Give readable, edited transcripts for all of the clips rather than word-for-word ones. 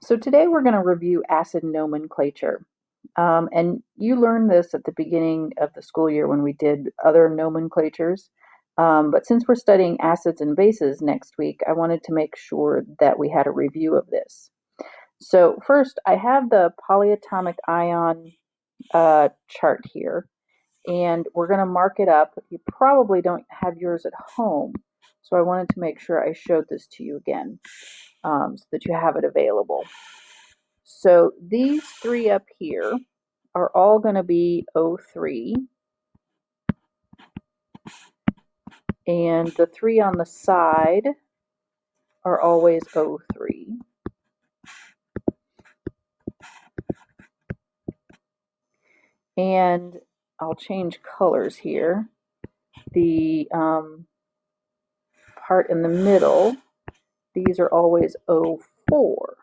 So today we're going to review acid nomenclature. And you learned this at the beginning of the school year when we did other nomenclatures. But since we're studying acids and bases next week, I wanted to make sure that we had a review of this. So first, I have the polyatomic ion chart here, and we're going to mark it up. You probably don't have yours at home, so I wanted to make sure I showed this to you again so that you have it available. So these three up here are all going to be O3, and the three on the side are always O3. And I'll change colors here. The part in the middle, these are always O4.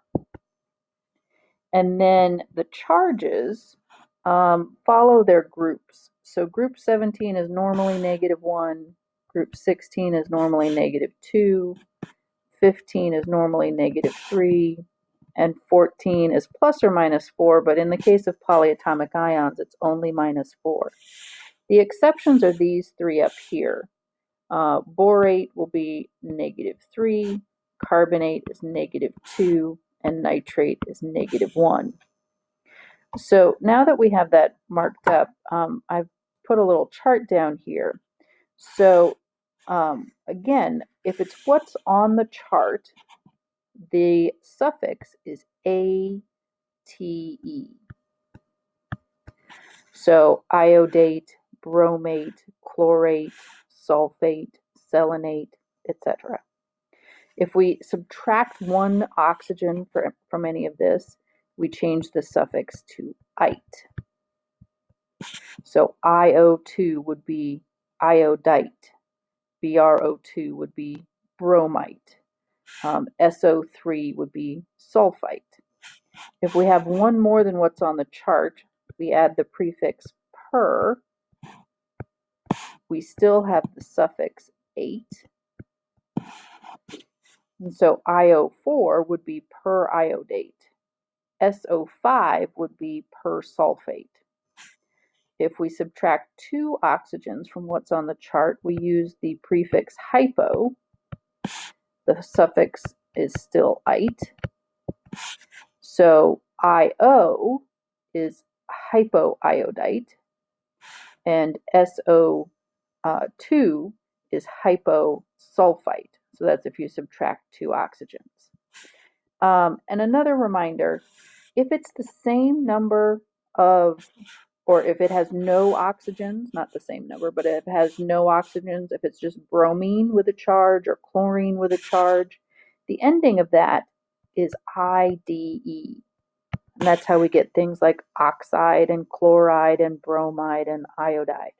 And then the charges follow their groups. So group 17 is normally -1, group 16 is normally -2, 15 is normally -3, and 14 is ±4, but in the case of polyatomic ions, it's only -4. The exceptions are these three up here. Borate will be -3, carbonate is -2, and nitrate is -1. So now that we have that marked up, I've put a little chart down here. So again, if it's what's on the chart, the suffix is ATE. So iodate, bromate, chlorate, sulfate, selenate, etc. If we subtract one oxygen from any of this, we change the suffix to ite. So IO2 would be iodite, BrO2 would be bromite, SO3 would be sulfite. If we have one more than what's on the chart, we add the prefix per. We still have the suffix ate. And so IO4 would be per iodate. SO5 would be per sulfate. If we subtract two oxygens from what's on the chart, we use the prefix hypo. The suffix is still ite. So IO is hypoiodite, and SO2 is hyposulfite. So that's if you subtract two oxygens. And another reminder, if it's the same number of, or if it has no oxygens, not the same number, but if it has no oxygens, if it's just bromine with a charge or chlorine with a charge, the ending of that is IDE. And that's how we get things like oxide and chloride and bromide and iodide.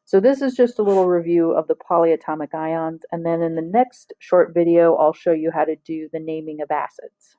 So this is just a little review of the polyatomic ions, and then in the next short video, I'll show you how to do the naming of acids.